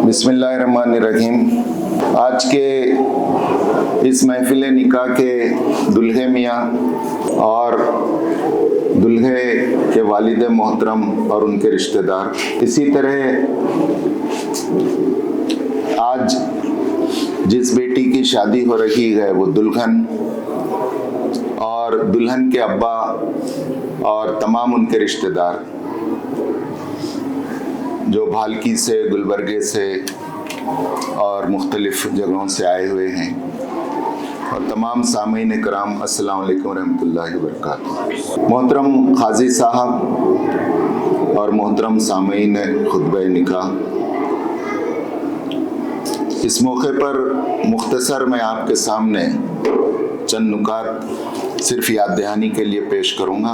बिस्मिल्लाहिर्रहमानिर्रहीम। आज के इस महफिल निकाह के दुल्हे मियाँ और दुल्हे के वालिद मोहतरम और उनके रिश्तेदार, इसी तरह आज जिस बेटी की शादी हो रही है वो दुल्हन और दुल्हन के अब्बा और तमाम उनके रिश्तेदार जो भालकी से, गुलबर्गे से और मुख्तलिफ जगहों से आए हुए हैं, और तमाम सामीन कराम, अस्सलाम वालेकुम रहमतुल्लाहि व बरकातुहू। मोहतरम काजी साहब और मोहतरम सामीन खुतबे निकाह, इस मौके पर मुख्तसर मैं आपके सामने चंद नुकात सिर्फ याद दहानी के लिए पेश करूँगा।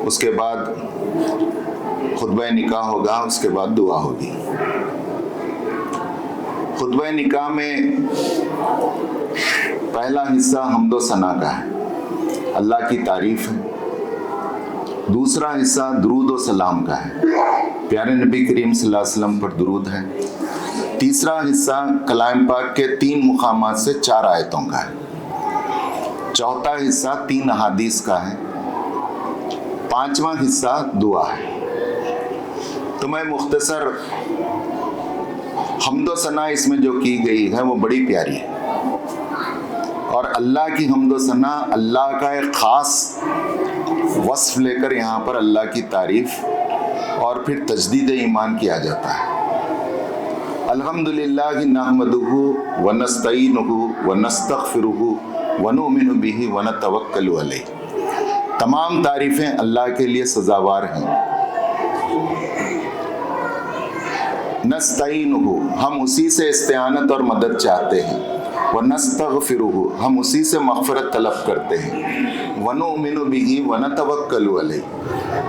उसके बाद खुतबा निकाह होगा, उसके बाद दुआ होगी। खुतबा निकाह में पहला हिस्सा हम्दो सना का है, अल्लाह की तारीफ है। दूसरा हिस्सा दुरूद व सलाम का है, प्यारे नबी करीम सल्लल्लाहु अलैहि वसल्लम पर दुरूद है। तीसरा हिस्सा कलाम पाक के 3 मुकामात से 4 आयतों का है। चौथा हिस्सा 3 अहादीस का है। 5वां हिस्सा दुआ है। तो मैं मुख्तसर हम्दो सना इसमें जो की गई है वो बड़ी प्यारी है, और अल्लाह की हम्दो सना, अल्लाह का एक ख़ास वस्फ लेकर यहाँ पर अल्लाह की तारीफ और फिर तजदीद ईमान किया जाता है। अल्हम्दुलिल्लाहि नहमदुहु व नस्तईनुहु व नस्तगफिरुहु व नुमिनु बिही व नतवक्कलु अलैहि। तमाम तारीफ़ें अल्लाह के लिए सज़ावार हैं। नस्तईनुहु, हम उसी से इस्तिआनत और मदद चाहते हैं। व नस्तगफिरुहु, हम उसी से मग़फ़िरत तलब करते हैं। व नुमिनु बिही व नतवक्कलु अलैहि,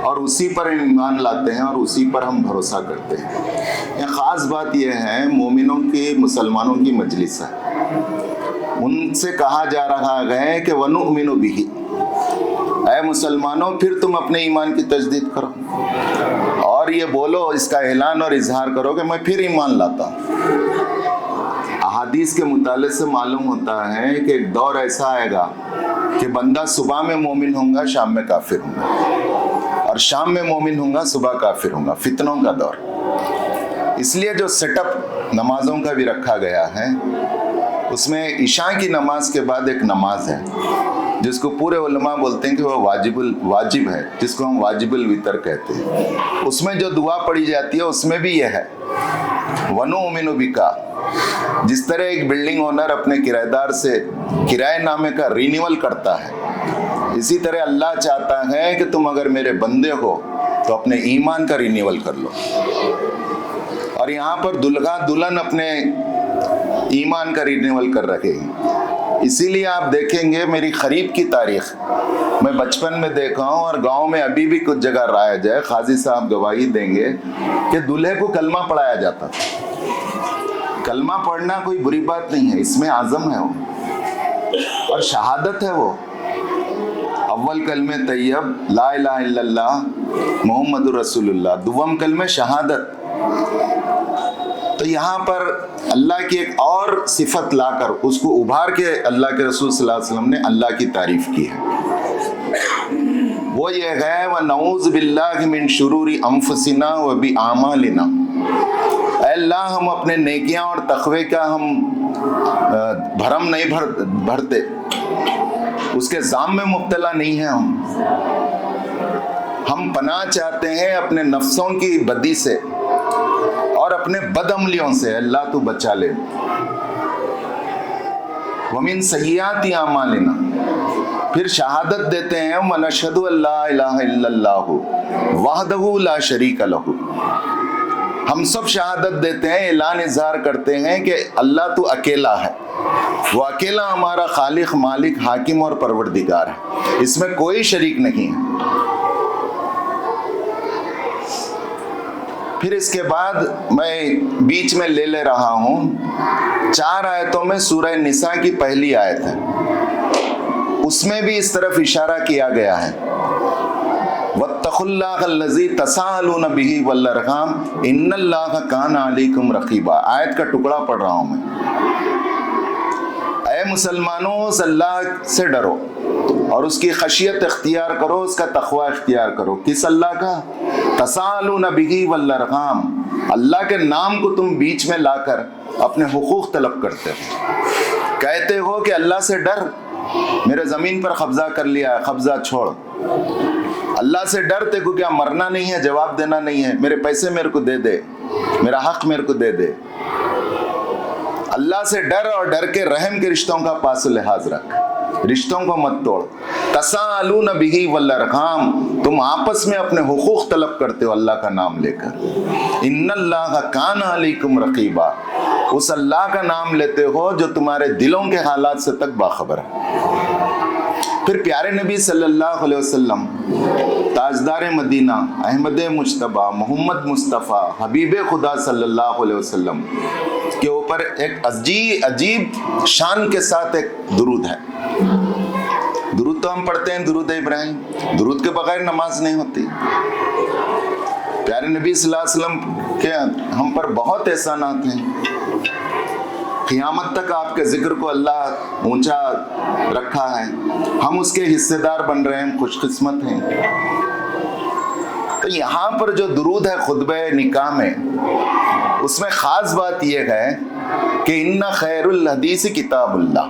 और उसी पर ईमान लाते हैं और उसी पर हम भरोसा करते हैं। एक ख़ास बात यह है, मोमिनों की, मुसलमानों की मजलिस है, उनसे कहा जा रहा है कि व नुमिनु बिही, ऐ मुसलमानों फिर तुम अपने ईमान की तजदीद करो और ये बोलो, इसका ऐलान और इजहार करो कि मैं फिर ईमान लाता हूँ। अहादीस के मुताले से मालूम होता है कि एक दौर ऐसा आएगा कि बंदा सुबह में मोमिन होगा, शाम में काफिर होगा, और शाम में मोमिन होगा, सुबह काफिर होगा। फितनों का दौर। इसलिए जो सेटअप नमाजों का भी रखा गया है, उसमें इशा की नमाज के बाद एक नमाज है जिसको पूरे उलमा बोलते हैं कि वो वाजिब है, जिसको हम वाजिबुल वितर कहते हैं। उसमें जो दुआ पढ़ी जाती है उसमें भी यह है, वनुमिनु बिका। जिस तरह एक बिल्डिंग ओनर अपने किराएदार से किराएनामे का रिन्यूअल करता है, इसी तरह अल्लाह चाहता है कि तुम अगर मेरे बंदे हो तो अपने ईमान का रिन्यूअल कर लो। और यहाँ पर दुल्हा दुल्हन अपने ईमान का रिन्यूअल कर रखे हैं। इसीलिए आप देखेंगे मेरी ख़रीब की तारीख़ मैं बचपन में देखा हूँ, और गांव में अभी भी कुछ जगह राइज है, काजी साहब गवाही देंगे कि दूल्हे को कलमा पढ़ाया जाता था। कलमा पढ़ना कोई बुरी बात नहीं है, इसमें आज़म है वो, और शहादत है वो। अव्वल कलमे तैयब ला इलाहा इल्लल्लाह मुहम्मदुर रसूलुल्लाह, दुवम कलमे शहादत। तो यहाँ पर अल्लाह की एक और सिफत लाकर उसको उभार के अल्लाह के रसूल सल्लल्लाहु अलैहि वसल्लम ने अल्लाह की तारीफ की है। वो ये है, व नऊज़ बिल्लाहि मिन शुरूरी अंफुसिना व बि आमालिना। अल्लाह, हम अपने नेकियां और तक़वे का हम भरम नहीं भरते, उसके जाम में मुब्तला नहीं है। हम पनाह चाहते हैं अपने नफ्सों की बदी से और अपने बदअमलियों से। अल्लाह तू बचा ले। वमिन सय्याति आमालिना, फिर शहादत देते हैं, व नशहदु अल्ला इलाहा इल्लल्लाहु वहदहु ला शरीका लहू। हम सब शहादत देते हैं, ऐलान इज़हार करते हैं कि अल्लाह तू अकेला है, वो अकेला हमारा खालिक, मालिक, हाकिम और परवरदिगार है, इसमें कोई शरीक नहीं है। फिर इसके बाद मैं बीच में ले रहा हूँ 4 आयतों में सूरह निसा की पहली आयत है, उसमें भी इस तरफ इशारा किया गया है, वत्तक़ु वत्तकुल्लाह अल्लज़ी तसाअलून बिही वल अरहाम इन्नल्लाह काना अलैकुम रक़ीबा। आयत का टुकड़ा पढ़ रहा हूँ मैं। ऐ मुसलमानों, उस अल्लाह से डरो और उसकी खशियत इख्तियार करो, उसका तक़वा इख्तियार करो। किस अल्लाह का? तसाअलून बिही वल अरहाम, अल्लाह के नाम को तुम बीच में लाकर अपने हुकूक तलब करते हो। कहते हो कि अल्लाह से डर, मेरे ज़मीन पर कब्ज़ा कर लिया है, कब्ज़ा छोड़। अल्लाह से डर, तेरे को क्या मरना नहीं है, जवाब देना नहीं है, मेरे पैसे मेरे को दे दे, मेरा हक मेरे को दे दे। अल्लाह से डर और डर के रहम के रिश्तों का पास लिहाज रख, रिश्तों को मत तोड़। तसाअलून बिही वल अरहाम, तुम आपस में अपने हुकूक तलब करते हो अल्लाह का नाम लेकर। इन्नल्लाह काना अलैकुम रक़ीबा, उस अल्लाह का नाम लेते हो जो तुम्हारे दिलों के हालात से तक बाखबर है। फिर प्यारे नबी सल्लल्लाहु अलैहि वसल्लम, ताजदार मदीना, अहमद मुज्तबा, मोहम्मद मुस्तफ़ा, हबीब खुदा सल्लल्लाहु अलैहि वसल्लम के ऊपर एक अजीब शान के साथ एक दुरूद है। दुरूद तो हम पढ़ते हैं, दुरूद इब्राहिम, दुरूद के बगैर नमाज नहीं होती। प्यारे नबी सल्लल्लाहु अलैहि वसल्लम के हम पर बहुत एहसानात हैं। क़यामत तक आपके ज़िक्र को अल्लाह ऊंचा रखा है, हम उसके हिस्सेदार बन रहे हैं, खुशकिस्मत हैं। तो यहाँ पर जो दुरूद है खुतबे निकाह में, उसमें ख़ास बात यह है कि इन्ना खैरुल हदीस किताबुल्लाह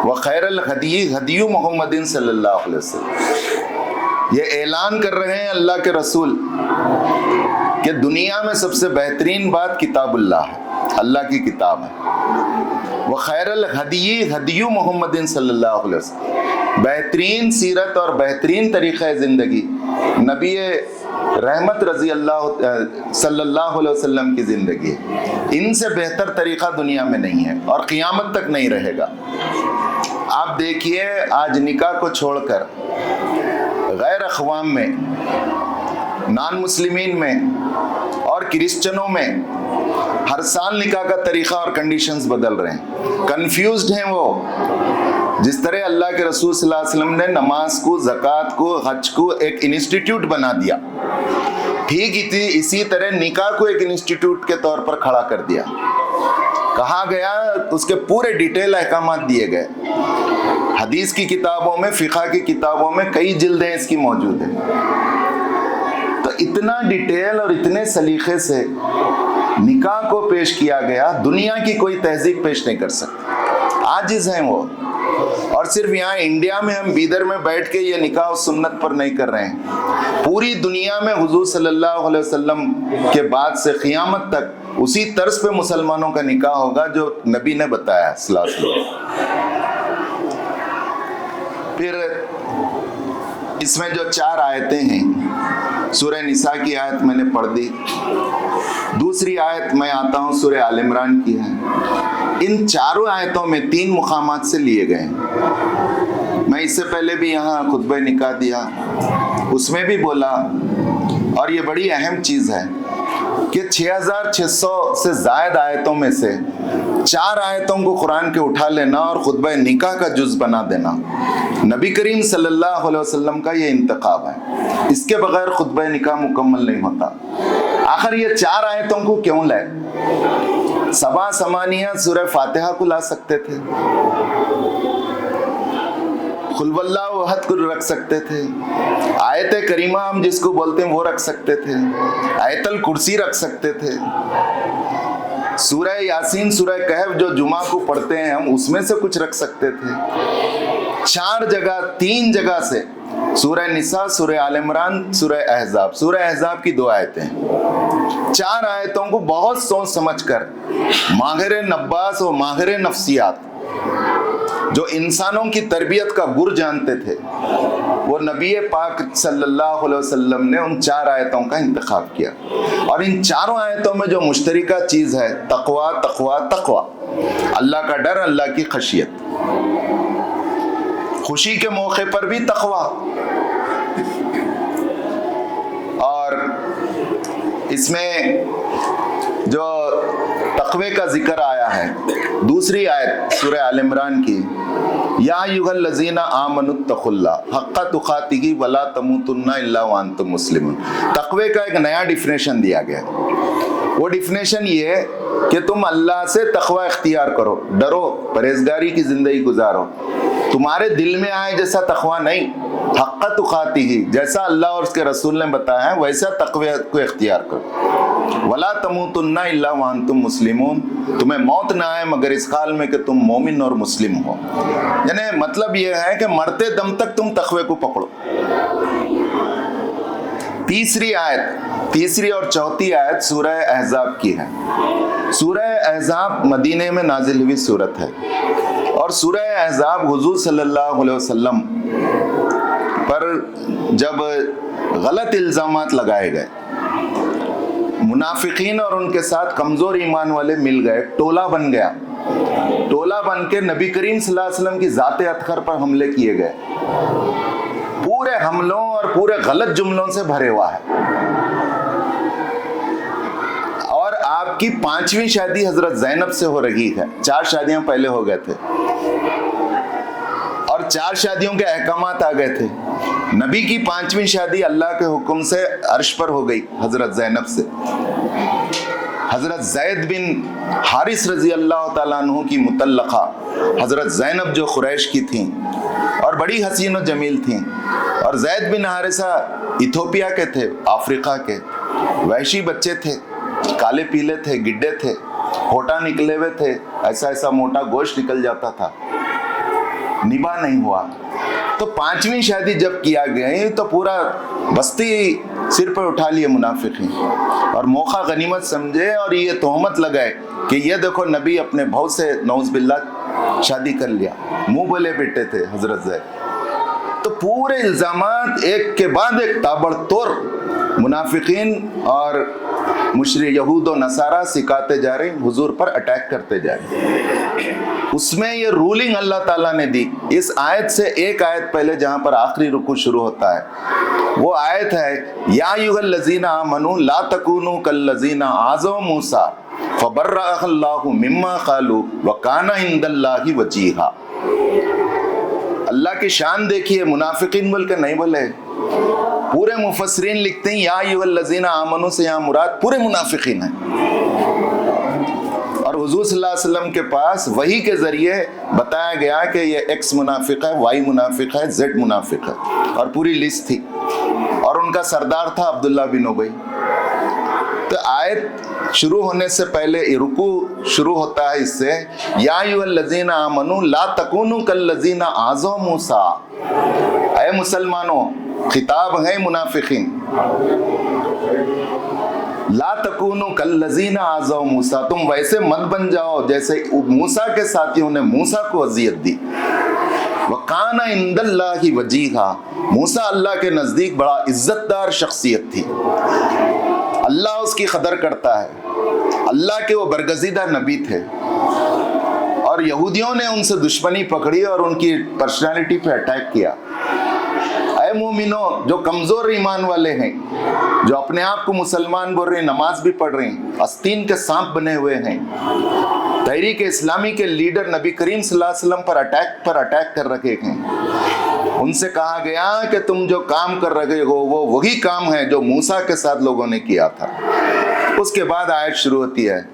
व खैरुल हदी हदी मुहम्मदिन सल्लल्लाहु अलैहि वसल्लम। ये ऐलान कर रहे हैं अल्लाह के रसूल कि दुनिया में सबसे बेहतरीन बात किताबुल्लाह है, अल्लाह की किताब है। वह खैरुल हदी हदी मुहम्मदिन सल्लल्लाहु अलैहि वसल्लम, बेहतरीन सीरत और बेहतरीन तरीक़ा ज़िंदगी नबी रहमत रज़ी अल्लाह सल्लल्लाहु अलैहि वसल्लम की ज़िंदगी है। इनसे बेहतर तरीक़ा दुनिया में नहीं है और क़यामत तक नहीं रहेगा। आप देखिए, आज निकाह को छोड़कर गैर अक़वाम में, नॉन मुस्लिमीन में और क्रिश्चनों में हर साल निकाह का तरीक़ा और कंडीशंस बदल रहे हैं। कंफ्यूज्ड हैं वो। जिस तरह अल्लाह के रसूल सल्लल्लाहु अलैहि वसल्लम ने नमाज को, ज़कात को, हज को एक इंस्टीट्यूट बना दिया, ठीक इसी तरह निकाह को एक इंस्टीट्यूट के तौर पर खड़ा कर दिया। कहा गया, उसके पूरे डिटेल अहकामात दिए गए। हदीस की किताबों में, फ़िक़ह की किताबों में कई जिल्दें इसकी मौजूद हैं। तो इतना डिटेल और इतने सलीक़े से निकाह को पेश किया गया, दुनिया की कोई तहज़ीब पेश नहीं कर सकती। आजिज़ हैं वो। और सिर्फ यहाँ इंडिया में हम बीदर में बैठ के ये निकाह सुन्नत पर नहीं कर रहे हैं। पूरी दुनिया में हुज़ूर सल्लल्लाहु अलैहि वसल्लम के बाद से क़यामत तक उसी तर्ज पे मुसलमानों का निकाह होगा जो नबी ने बताया सल्लल्लाहु अलैहि वसल्लम। फिर इसमें जो 4 आयतें हैं, सूरह निसा की आयत मैंने पढ़ दी, दूसरी आयत मैं आता हूँ सूरह आल इमरान की है। इन चारों आयतों में 3 मुकामात से लिए गए हैं। मैं इससे पहले भी यहाँ खुतबा निकाह दिया, उसमें भी बोला, और ये बड़ी अहम चीज़ है कि 6600 से ज़ायद आयतों में से 4 आयतों को कुरान के उठा लेना और खुतबा निकाह का जुज़ बना देना नबी करीम सल्लल्लाहु अलैहि वसल्लम का ये इंतखाब है। इसके बगैर खुतबा निकाह मुकम्मल नहीं होता। आखिर ये 4 आयतों को क्यों लाए? सबा समानिया सूरह फातिहा को ला सकते थे, कुल वल्लाहु अहद को रख सकते थे, आयत करीमा हम जिसको बोलते हैं वो रख सकते थे, आयतल कुर्सी रख सकते थे, सूरह यासीन, सूरह कहफ जो जुमा को पढ़ते हैं हम, उसमें से कुछ रख सकते थे। 4 जगह, 3 जगह से सूरह निसा, सूरह आल इमरान, सूरह अहज़ाब, सूरह अहज़ाब की 2 आयतें, 4 आयतों को बहुत सोच समझकर माहिर नब्बास और माहिर नफ्सियात जो इंसानों की तरबियत का गुर जानते थे, वो नबी पाक सल्लल्लाहु अलैहि वसल्लम ने उन 4 आयतों का इंतखाब किया। और इन 4 आयतों में जो मुश्तरिका चीज़ है, तक़वा तक़वा तक़वा, अल्लाह का डर, अल्लाह की खशियत। खुशी के मौके पर भी तक़वा, और इसमें जो तक़वे का जिक्र आया है, दूसरी आयत सूरह आल इमरान की, या अय्युहल्लज़ीन आमनुत्तक़ुल्लाह हक़्क़ तुक़ातिही वला तमूतुन्ना इल्ला व अंतुम मुस्लिमून। तक़वे का एक नया डिफिनेशन दिया गया। वो डिफिनेशन ये है कि तुम अल्लाह से तक़वा इख्तियार करो, डरो, परहेजगारी की ज़िंदगी गुजारो। तुम्हारे दिल में आए जैसा तक़वा नहीं, हक़्क़ तुक़ातिही, जैसा अल्लाह और उसके रसूल ने बताया है वैसा तक़वे को इख्तियार करो। वला तमूतुन्ना इल्ला व अंतुम मुस्लिमून, तुम्हें मौत ना आए मगर इस हाल में कि तुम मोमिन और मुस्लिम हो। यानी मतलब ये है कि मरते दम तक तुम तक़वे को पकड़ो। तीसरी और चौथी आयत सूरह अहज़ाब की है। सूरह अहज़ाब मदीने में नाजिल हुई सूरत है और सूरह अहज़ाब हुज़ूर सल्लल्लाहु अलैहि वसल्लम पर जब गलत इल्ज़ामात लगाए गए, मुनाफिकीन और उनके साथ कमज़ोर ईमान वाले मिल गए, टोला बन गया। टोला बन के नबी करीम सल्लल्लाहु अलैहि वसल्लम की ज़ाते अतहर पर हमले किए गए। पूरे हमलों और पूरे गलत जुमलों से भरे हुआ है। और आपकी 5वीं शादी हजरत ज़ैनब से हो रही है। 4 शादियां पहले हो गए थे और 4 शादियों के अहकामात आ गए थे। नबी की 5वीं शादी अल्लाह के हुक्म से अर्श पर हो गई हजरत ज़ैनब से। हजरत ज़ैद बिन हारिस रजी अल्लाह ताला अन्हु की मुतल्लक़ा हजरत ज़ैनब जो कुरैश की थीं और बड़ी हसीन और जमील थीं, और ज़ैद बिन हारिसा इथोपिया के थे, अफ्रीका के वहशी बच्चे थे, काले पीले थे, गिड्डे थे, होठा निकले हुए थे, ऐसा मोटा गोश्त निकल जाता था, निभा नहीं हुआ। तो 5वीं शादी जब किया गया तो पूरा बस्ती सिर पर उठा लिए मुनाफिकीन और मौका गनीमत समझे और ये तोहमत लगाए कि ये देखो नबी अपने भाव से नौज़ बिल्लाह शादी कर लिया। मुंह बोले बेटे थे हजरत ज़ैद। तो पूरे इल्ज़ामात एक के बाद एक ताबड़तोड़ मुनाफिकीन और मुशरिक यहूद और नसारा सिखाते जा रहे, हुजूर पर अटैक करते जा रहे। उसमें ये रूलिंग अल्लाह ताला ने दी। इस आयत से एक आयत पहले जहाँ पर आखिरी रुकू शुरू होता है, वो आयत है या अय्युहल्लज़ीना आमनू ला तकूनू कल्लज़ीना आज़ौ मूसा फबर्रअहल्लाहु मिम्मा क़ालू व काना इंदल्लाहि वजीहा। अल्लाह की शान देखिए, मुनाफिकीन बोल के नहीं बोले। पूरे मुफस्सिरीन लिखते हैं या अय्युहल्लज़ीना आमनू से यहाँ मुराद पूरे मुनाफिकीन हैं। और हुजूर सल्लल्लाहु अलैहि वसल्लम के पास वही के जरिए बताया गया कि ये एक्स मुनाफिक है, वाई मुनाफिक है, जेड मुनाफिक है, और पूरी लिस्ट थी। और उनका सरदार था अब्दुल्ला बिन उबई। तो आयत शुरू होने से पहले रुकू शुरू होता है इससे या अय्युहल्लज़ीना आमनू ला तकूनू कल्लज़ीना आज़ौ मूसा। ऐ मुसलमानों, खिताब है मुनाफिकीन, ला तकूनू कल्लज़ीना आज़ौ मूसा, तुम वैसे मत बन जाओ जैसे मूसा के साथियों ने मूसा को अजियत दी। वकाना इंदल्लाहि वजीहा, मूसा अल्लाह के नज़दीक बड़ा इज्जतदार शख्सियत थी, अल्लाह उसकी कदर करता है, अल्लाह के वो बरगज़ीदा नबी थे। और यहूदियों ने उनसे दुश्मनी पकड़ी और उनकी पर्सनालिटी पे अटैक किया। ऐ मोमिनो, जो कमज़ोर ईमान वाले हैं, जो अपने आप को मुसलमान बोल रहे हैं, नमाज भी पढ़ रहे हैं, आस्तीन के सांप बने हुए हैं, तहरीक इस्लामी के लीडर नबी करीम सल्लल्लाहु अलैहि वसल्लम पर अटैक कर रखे हैं, उनसे कहा गया कि तुम जो काम कर रहे हो वो वही काम है जो मूसा के साथ लोगों ने किया था। उसके बाद आयत शुरू होती है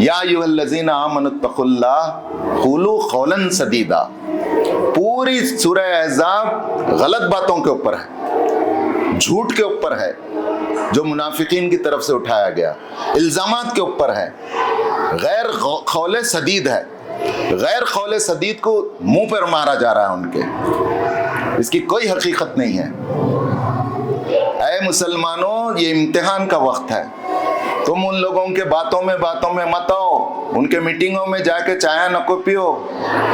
या अय्युहल्लज़ीना आमनुत्तक़ुल्लाह क़ूलू क़ौलन सदीदा। पूरी सूरह अहज़ाब गलत बातों के ऊपर है, झूठ के ऊपर है जो मुनाफिकीन की तरफ से उठाया गया, इल्ज़ामात के ऊपर है, गैर क़ौले सदीद है। गैर क़ौले सदीद को मुंह पर मारा जा रहा है उनके, इसकी कोई हकीकत नहीं है। ऐ मुसलमानों, ये इम्तिहान का वक्त है, तुम उन लोगों के बातों में मत आओ, उनके मीटिंगों में जाके चाय नको पियो,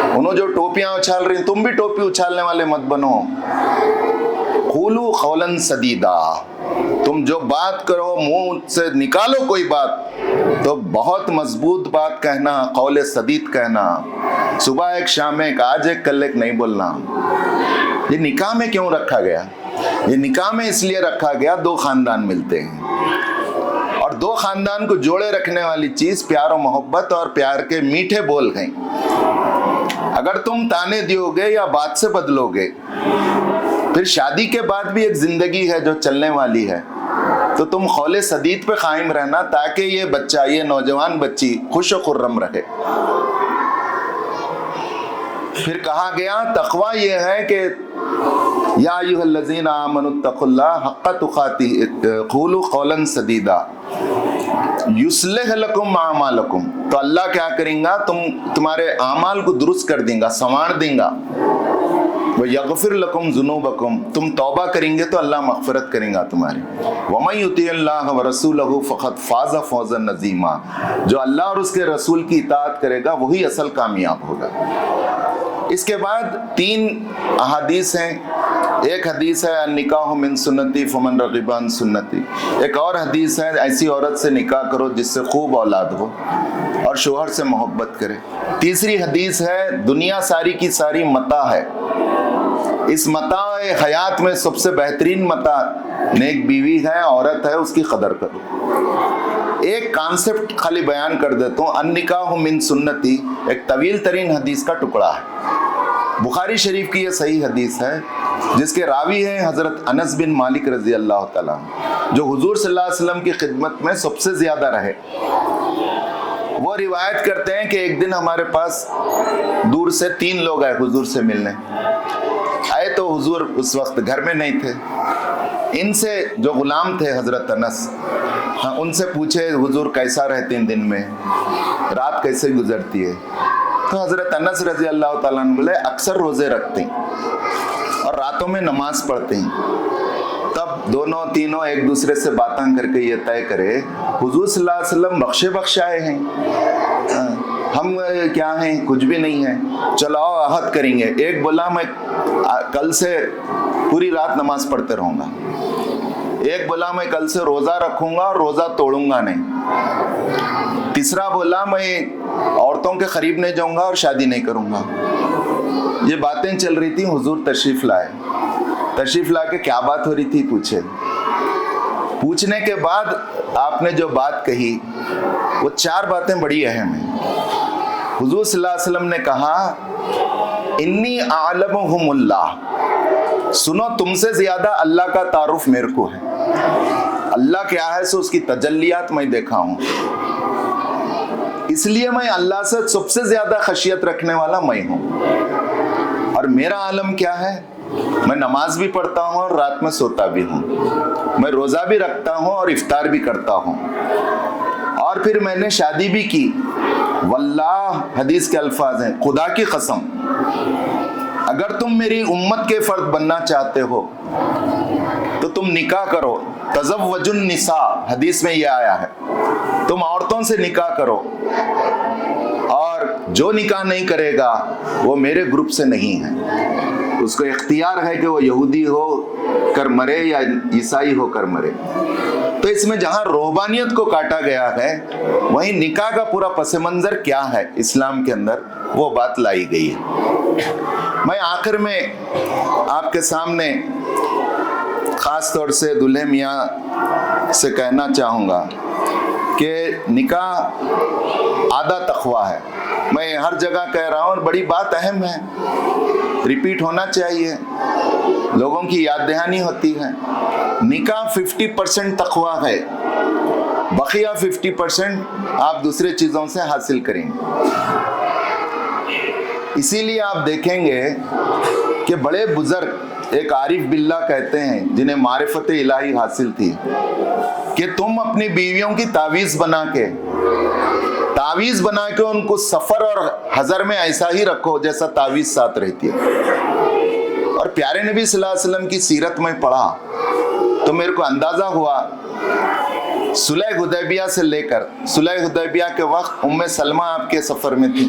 उन्होंने जो टोपियां उछाल रही तुम भी टोपी उछालने वाले मत बनो। क़ूलू क़ौलन सदीदा, तुम जो बात करो मुंह से निकालो कोई बात तो बहुत मजबूत बात कहना, क़ौले सदीद कहना, सुबह एक शाम एक, आज एक कल एक नहीं बोलना। ये निकाह में क्यों रखा गया? ये निकाह में इसलिए रखा गया, 2 खानदान मिलते हैं और 2 खानदान को जोड़े रखने वाली चीज प्यार और मोहब्बत और प्यार के मीठे बोल हैं। अगर तुम ताने दियोगे या बात से बदलोगे, फिर शादी के बाद भी एक जिंदगी है जो चलने वाली है, तो तुम खौले सदीद पे कायम रहना ताकि ये बच्चा, ये नौजवान बच्ची खुश व खुर्रम रहे। फिर कहा गया तकवा ये है कि या अय्युहल्लज़ीना आमनुत्तक़ुल्लाह हक़्क़ तुक़ातिही क़ूलू क़ौलन सदीदा युस्लिह लकुम आमालकुम। तो अल्लाह क्या करेगा, तुम्हारे आमाल को दुरुस्त कर देगा, संवार देगा। व यग़फ़िर लकुम ज़ुनूबकुम, तुम तौबा करेंगे तो अल्लाह मग़फ़िरत करेगा तुम्हारी। वमन युतिअल्लाह व रसूलहु फ़क़द फ़ाज़ फ़ौज़न अज़ीमा, जो अल्लाह और उसके रसूल की इताअत करेगा वही असल कामयाब होगा। इसके बाद 3 अहादीस हैं। एक हदीस है निकाह मिन सुन्नती फमन रग़िबा अन सुन्नती। एक और हदीस है ऐसी औरत से निकाह करो जिससे खूब औलाद हो और शोहर से मोहब्बत करे। तीसरी हदीस है दुनिया सारी की सारी मता है, इस मता हयात में सबसे बेहतरीन मता नेक बीवी है, औरत है, उसकी कदर करो। एक कॉन्सेप्ट खाली बयान कर देता हूँ, अन्निकाह मिन सुन्नती एक तवील तरीन हदीस का टुकड़ा है। बुखारी शरीफ की ये सही हदीस है जिसके रावी हैं हज़रत अनस बिन मालिक रज़ी अल्लाह तआला, जो हुजूर सल्लल्लाहु अलैहि वसल्लम की खिदमत में सबसे ज़्यादा रहे। वो रिवायत करते हैं कि एक दिन हमारे पास दूर से 3 लोग आए हुजूर से मिलने। आए तो हुजूर उस वक्त घर में नहीं थे। इनसे जो गुलाम थे हज़रत अनस, हाँ, उनसे पूछे हुजूर कैसा रहते हैं दिन में, रात कैसे गुजरती है। तो हज़रत अनस रज़ी अल्लाह तआला अन्हु बोले अक्सर रोज़े रखते हैं और रातों में नमाज पढ़ते हैं। तब दोनों तीनों एक दूसरे से बातें करके ये तय करे हुजूर सल्लल्लाहु अलैहि वसल्लम बख्शे बख्शाए हैं, हम क्या हैं, कुछ भी नहीं है, चलो आओ अहद करेंगे। एक बोला मैं कल से पूरी रात नमाज पढ़ते रहूँगा, एक बोला मैं कल से रोज़ा रखूँगा और रोज़ा तोड़ूंगा नहीं, तीसरा बोला मैं औरतों के करीब नहीं जाऊँगा और शादी नहीं करूँगा। ये बातें चल रही थी, हुजूर तशरीफ़ लाए। तशरीफ़ ला के क्या बात हो रही थी पूछे। पूछने के बाद आपने जो बात कही वो 4 बातें बड़ी अहम हैं। हुजूर सल्लल्लाहु अलैहि वसल्लम ने कहा इन्नी आलमुहुमुल्लाह, सुनो तुमसे ज़्यादा अल्लाह का तारुफ मेरे को है। अल्लाह क्या है सो उसकी तजल्लियात मैं देखा हूँ, इसलिए मैं अल्लाह से सबसे ज़्यादा खशियत रखने वाला मैं हूँ। और मेरा आलम क्या है, मैं नमाज भी पढ़ता हूँ और रात में सोता भी हूँ, मैं रोज़ा भी रखता हूँ और इफ्तार भी करता हूँ, और फिर मैंने शादी भी की। वल्लाह, हदीस के अल्फाज हैं, खुदा की कसम अगर तुम मेरी उम्मत के फर्द बनना चाहते हो तो तुम निकाह करो। तज़व्वजुन निसा, हदीस में यह आया है, तुम औरतों से निकाह करो, और जो निकाह नहीं करेगा वो मेरे ग्रुप से नहीं है। उसको इख्तियार है कि वो यहूदी हो कर मरे या ईसाई हो कर मरे। तो इसमें जहाँ रोहबानियत को काटा गया है वहीं निकाह का पूरा पस मंज़र क्या है इस्लाम के अंदर, वो बात लाई गई है। मैं आखिर में आपके सामने ख़ास तौर से दूल्हे मियाँ से कहना चाहूँगा कि निकाह आधा तक़वा है। मैं हर जगह कह रहा हूँ और बड़ी बात अहम है, रिपीट होना चाहिए, लोगों की याद दहानी होती है। निकाह 50% तक़वा है, बकिया 50% आप दूसरे चीज़ों से हासिल करेंगे। इसीलिए आप देखेंगे कि बड़े बुज़ुर्ग एक आरिफ बिल्ला कहते हैं जिन्हें मारिफत इलाही हासिल थी कि तुम अपनी बीवियों की तावीज़ बना के उनको सफ़र और हज़र में ऐसा ही रखो जैसा तावीज़ साथ रहती है। और प्यारे नबी सल्लल्लाहु अलैहि वसल्लम की सीरत में पढ़ा तो मेरे को अंदाज़ा हुआ, सुलह हुदैबिया से लेकर सुलह हुदैबिया के वक्त उम्मे सलमा आपके सफ़र में थी,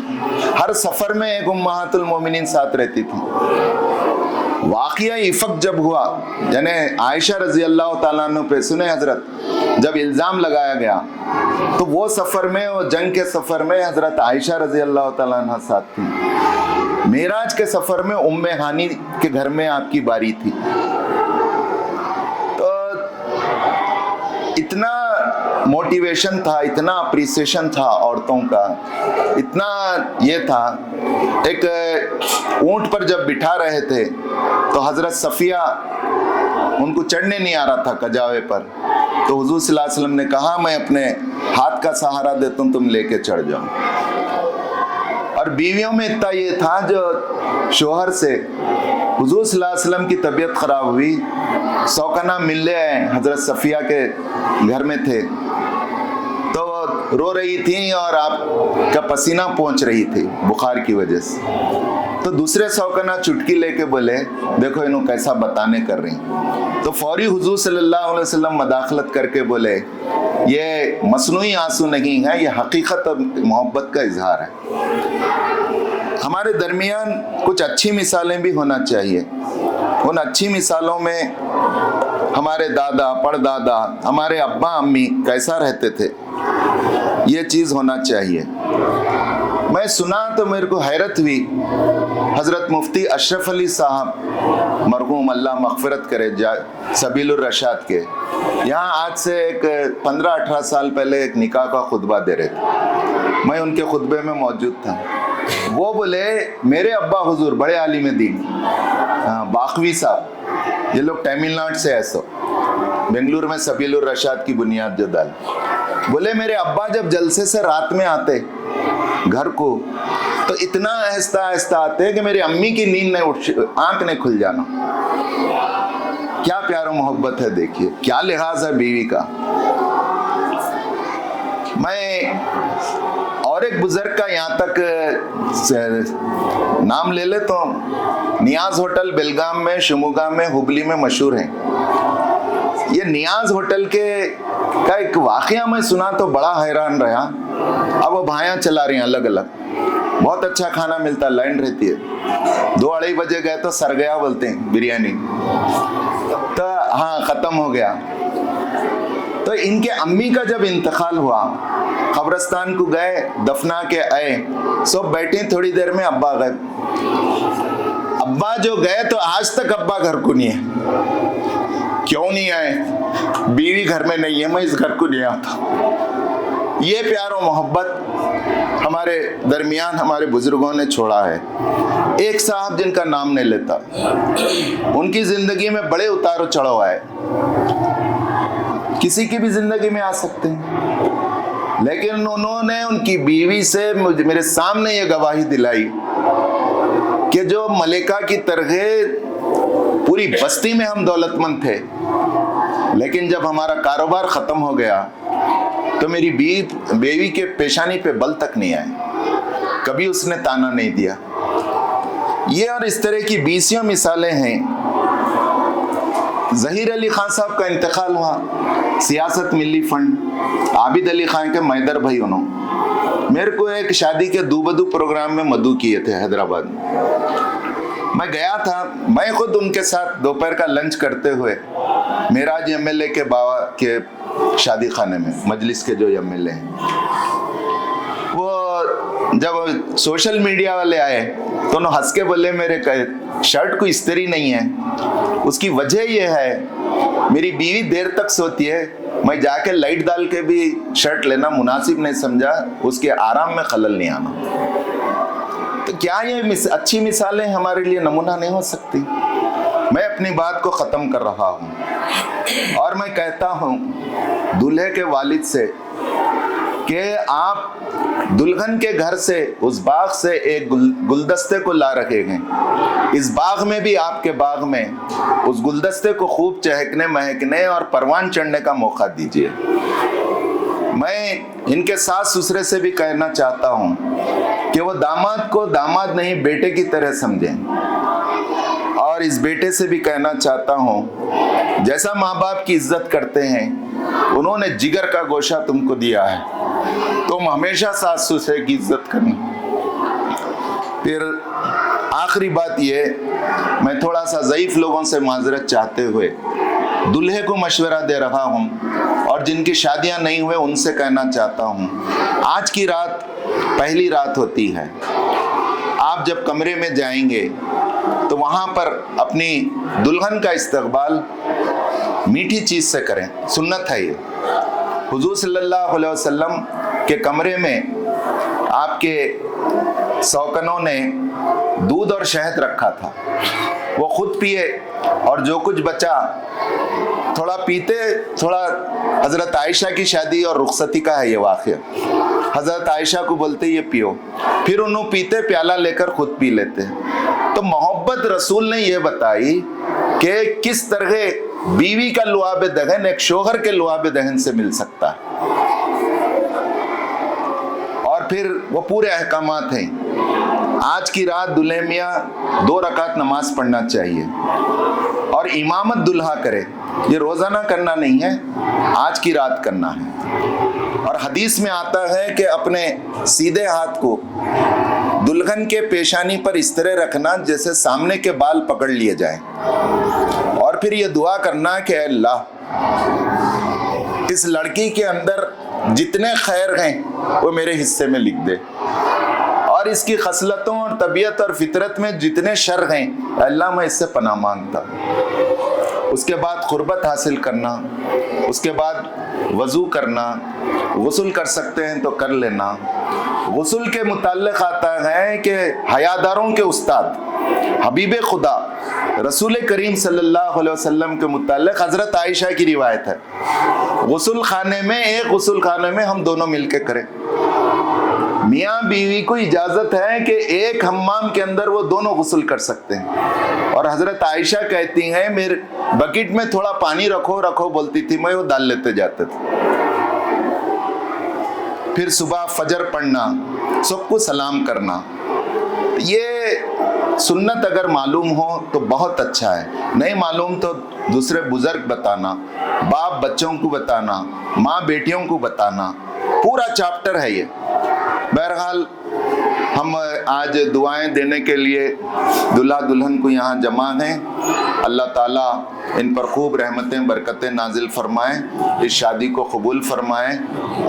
हर सफ़र में एक उम्महातुल मोमिनीन साथ रहती थी। वाक़िया इफ़क जब हुआ, यानी आयशा रज़ी अल्लाह तआला अन्हा पे सुने हज़रत जब इल्ज़ाम लगाया गया तो वो सफ़र में, वो जंग के सफ़र में हज़रत आयशा रज़ी अल्लाह तआला अन्हा साथ थी। मेराज के सफ़र में उम्मे हानी के घर में आपकी बारी थी। तो इतना मोटिवेशन था, इतना अप्रिसिएशन था औरतों का, इतना ये था। एक ऊंट पर जब बिठा रहे थे तो हजरत सफिया, उनको चढ़ने नहीं आ रहा था कजावे पर, तो हुजूर सल्लल्लाहु अलैहि वसल्लम ने कहा मैं अपने हाथ का सहारा देता हूँ, तुम लेके चढ़ जाओ। और बीवियों में इतना ये था, जो शोहर से हुजूर सल्लल्लाहु अलैहि वसल्लम की तबीयत खराब हुई, सौकना मिलने आए, हजरत सफिया के घर में थे, तो रो रही थी और आपका पसीना पहुंच रही थी बुखार की वजह से। तो दूसरे सौकना चुटकी लेके बोले देखो इन्हों कैसा बताने कर रही। तो फौरी हुजूर सल्लल्लाहु अलैहि वसल्लम मदाखलत करके बोले ये मसनूई आंसू नहीं है, ये हकीकत और मोहब्बत का इजहार है। हमारे दरमियान कुछ अच्छी मिसालें भी होना चाहिए। उन अच्छी मिसालों में हमारे दादा परदादा, हमारे अब्बा अम्मी कैसा रहते थे, ये चीज़ होना चाहिए। मैं सुना तो मेरे को हैरत हुई, हज़रत मुफ्ती अशरफ अली साहब मरहूम अल्लाह मग़फ़िरत करे सबीलुर रशाद के, यहाँ आज से एक 15-18 साल पहले एक निकाह का खुतबा दे रहे थे। मैं उनके खुतबे में मौजूद था। वो बोले मेरे अब्बा हुजूर बड़े आलिम दीन, बाखवी साहब, ये लोग तमिलनाडु से, ऐसा बेंगलुरु में सबीलुर रशाद की बुनियाद जो डाल, बोले मेरे अब्बा जब जलसे से रात में आते घर को तो इतना आहिस्ता आहिस्ता आते कि मेरी अम्मी की नींद नहीं उठ, आंख नहीं खुल जाना। क्या प्यार मोहब्बत है, देखिए क्या लिहाज है बीवी का। मैं और एक बुजुर्ग का यहाँ तक नाम ले ले तो नियाज होटल बेलगाम में, शिमोगा में, हुबली में मशहूर है। ये नियाज होटल का एक वाकया मैं सुना तो बड़ा हैरान रहा। अब वो भाइयाँ चला रही हैं अलग अलग, बहुत अच्छा खाना मिलता, लाइन रहती है। 2-2:30 बजे गए तो सर गया बोलते हैं बिरयानी, तो हाँ ख़त्म हो गया। तो इनके अम्मी का जब इंतकाल हुआ, कब्रिस्तान को गए, दफना के आए, सब बैठे, थोड़ी देर में अब्बा गए। अब्बा जो गए तो आज तक अब्बा घर को नहीं है। क्यों नहीं आए? बीवी घर में नहीं है, मैं इस घर को नहीं आता। ये प्यार और मोहब्बत हमारे दरमियान हमारे बुजुर्गों ने छोड़ा है। एक साहब जिनका नाम नहीं लेता, उनकी जिंदगी में बड़े उतार चढ़ाव आए, किसी की भी जिंदगी में आ सकते हैं, लेकिन उन्होंने उनकी बीवी से मेरे सामने ये गवाही दिलाई कि जो मलिका की तरह पूरी बस्ती में हम दौलतमंद थे, लेकिन जब हमारा कारोबार खत्म हो गया तो मेरी बीवी के पेशानी पे बल तक नहीं आए, कभी उसने ताना नहीं दिया। ये और इस तरह की 20 मिसालें हैं। ज़हीर अली खान साहब का इंतकाल हुआ, सियासत मिली फंड, आबिद अली खान के मैदर भाई उन्होंने मेरे को एक शादी के दूबदू प्रोग्राम में मदू किए थे हैदराबाद में। मैं गया था, मैं खुद उनके साथ दोपहर का लंच करते हुए मेराज एमएलए के बाबा के शादी खाने में, मजलिस के जो एमएलए हैं, वो जब सोशल मीडिया वाले आए तो उन्होंने हंस के बोले मेरे शर्ट को इस्त्री नहीं है। उसकी वजह यह है मेरी बीवी देर तक सोती है, मैं जाके लाइट डाल के भी शर्ट लेना मुनासिब नहीं समझा, उसके आराम में खलल नहीं आना। तो क्या ये अच्छी मिसालें हमारे लिए नमूना नहीं हो सकती? मैं अपनी बात को ख़त्म कर रहा हूँ और मैं कहता हूँ दूल्हे के वालिद से कि आप दुल्हन के घर से, उस बाग से एक गुलदस्ते को ला रखेंगे, इस बाग में भी, आपके बाग में, उस गुलदस्ते को खूब चहकने, महकने और परवान चढ़ने का मौका दीजिए। मैं इनके सास ससुरे से भी कहना चाहता हूँ कि वो दामाद को दामाद नहीं बेटे की तरह समझें, और इस बेटे से भी कहना चाहता हूँ जैसा माँ बाप की इज्जत करते हैं, उन्होंने जिगर का गोशा तुमको दिया है, तुम हमेशा सास ससुरे की इज्जत करना। फिर आखिरी बात ये, मैं थोड़ा सा ज़ईफ लोगों से माजरत चाहते हुए दूल्हे को मशवरा दे रहा हूँ और जिनकी शादियाँ नहीं हुए उनसे कहना चाहता हूँ, आज की रात पहली रात होती है। आप जब कमरे में जाएंगे तो वहाँ पर अपनी दुल्हन का इस्तकबाल मीठी चीज़ से करें, सुन्नत है ये। حضور صلی اللہ علیہ وسلم کے کمرے میں آپ کے سوکنوں نے دودھ اور شہد رکھا تھا، وہ خود پیے اور جو کچھ بچا تھوڑا پیتے، تھوڑا حضرت عائشہ کی شادی اور رخصتی کا ہے یہ واقعہ، حضرت عائشہ کو بولتے یہ پیو، پھر انہوں پیتے، پیالہ لے کر خود پی لیتے۔ تو محبت رسول نے یہ بتائی کہ کس طرح بیوی کا لعاب دہن ایک شوہر کے لعاب دہن سے مل سکتا ہے، اور پھر وہ پورے احکامات ہیں۔ آج کی رات دلہے میاں 2 رکعت نماز پڑھنا چاہیے اور امامت دلہا کرے، یہ روزانہ کرنا نہیں ہے، آج کی رات کرنا ہے۔ اور حدیث میں آتا ہے کہ اپنے سیدھے ہاتھ کو دلہن کے پیشانی پر اس طرح رکھنا جیسے سامنے کے بال پکڑ لیے جائیں، اور پھر یہ دعا کرنا کہ اے اللہ اس لڑکی کے اندر جتنے خیر ہیں وہ میرے حصے میں لکھ دے، اور اس کی خصلتوں اور طبیعت اور فطرت میں جتنے شر ہیں اے اللہ میں اس سے پناہ مانگتا۔ اس کے بعد قربت حاصل کرنا، اس کے بعد وضو کرنا، غسل کر سکتے ہیں تو کر لینا۔ غسل کے متعلق آتا ہے کہ حیاداروں کے استاد حبیب خدا رسول کریم صلی اللہ علیہ وسلم کے متعلق حضرت عائشہ کی روایت ہے، غسل خانے میں، ایک غسل خانے میں ہم دونوں مل کے کریں۔ میاں بیوی کو اجازت ہے کہ ایک حمام کے اندر وہ دونوں غسل کر سکتے ہیں، اور حضرت عائشہ کہتی ہیں میرے بکیٹ میں تھوڑا پانی رکھو بولتی تھی، میں وہ ڈال لیتے جاتے تھے۔ پھر صبح فجر پڑھنا، سب کو سلام کرنا، یہ سنت اگر معلوم ہو تو بہت اچھا ہے، نہیں معلوم تو دوسرے بزرگ بتانا، باپ بچوں کو بتانا، ماں بیٹیوں کو بتانا، پورا چیپٹر ہے یہ۔ بہرحال ہم آج دعائیں دینے کے لیے دلہا دلہن کو یہاں جمع ہیں، اللہ تعالیٰ ان پر خوب رحمتیں برکتیں نازل فرمائیں، اس شادی کو قبول فرمائیں،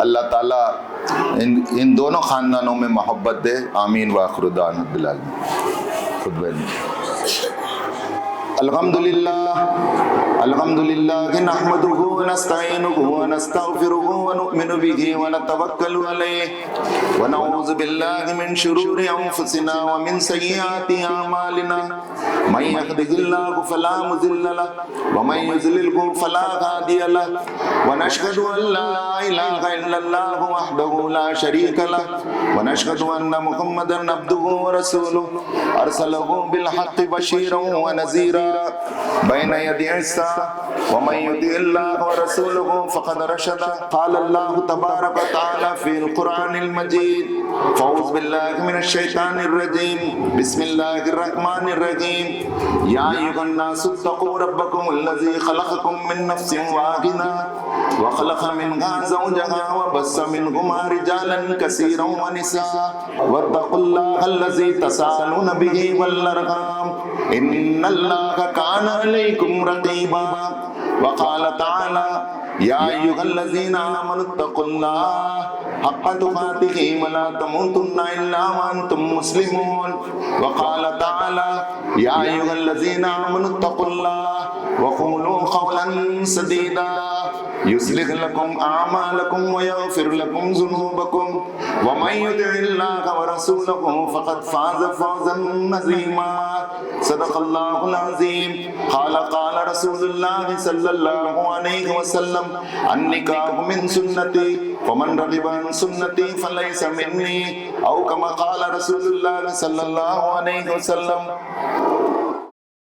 اللہ تعالیٰ ان دونوں خاندانوں میں محبت دے، آمین وآخر دعوانا بالعالمین۔ خطبہ الحمدللہ نحمده ونستعینه ونستغفره ونؤمن به ونتوکل علیہ ونعوذ باللہ من شرور انفسنا ومن سیئات اعمالنا، من یهده اللہ فلا مضل له ومن یضلل فلا ہادی له، ونشهد ان لا الہ الا اللہ وحدہ لا شریک له، ونشهد ان محمدا عبده ورسولہ ارسلہ بالحق بشیرا ونذیرا بین یدی الساعة ومن يطع الله ورسوله فقد رشد۔ قال الله تبارك وتعالى في القرآن المجيد، فأعوذ بالله من الشيطان الرجيم، بسم الله الرحمن الرحيم، يا أيها الناس اتقوا ربكم الذي خلقكم من نفس واحدة وخلق منها زوجها وبث منهما رجالا كثيرا ونساء واتقوا الله الذي تساءلون به والأرحام إن الله كان عليكم رقيبا۔ وقال تعالى يا أيها الذين آمنوا اتقوا الله حق تقاته ولا تموتن إلا وأنتم مسلمون۔ وقال تعالى يا أيها الذين آمنوا اتقوا الله وقولوا قولا سديدا يصلح لكم أعمالكم ويغفر لكم ذنوبكم ومن يطع الله ورسوله فقد فاز فوزا عظيما۔ صدق الله العظيم۔ قال رسول الله صلى الله عليه وسلم النکاح من سنتی فمن رغب عن سنتی فلیس منی، او کما قال رسول اللہ صلی اللہ علیہ وسلم۔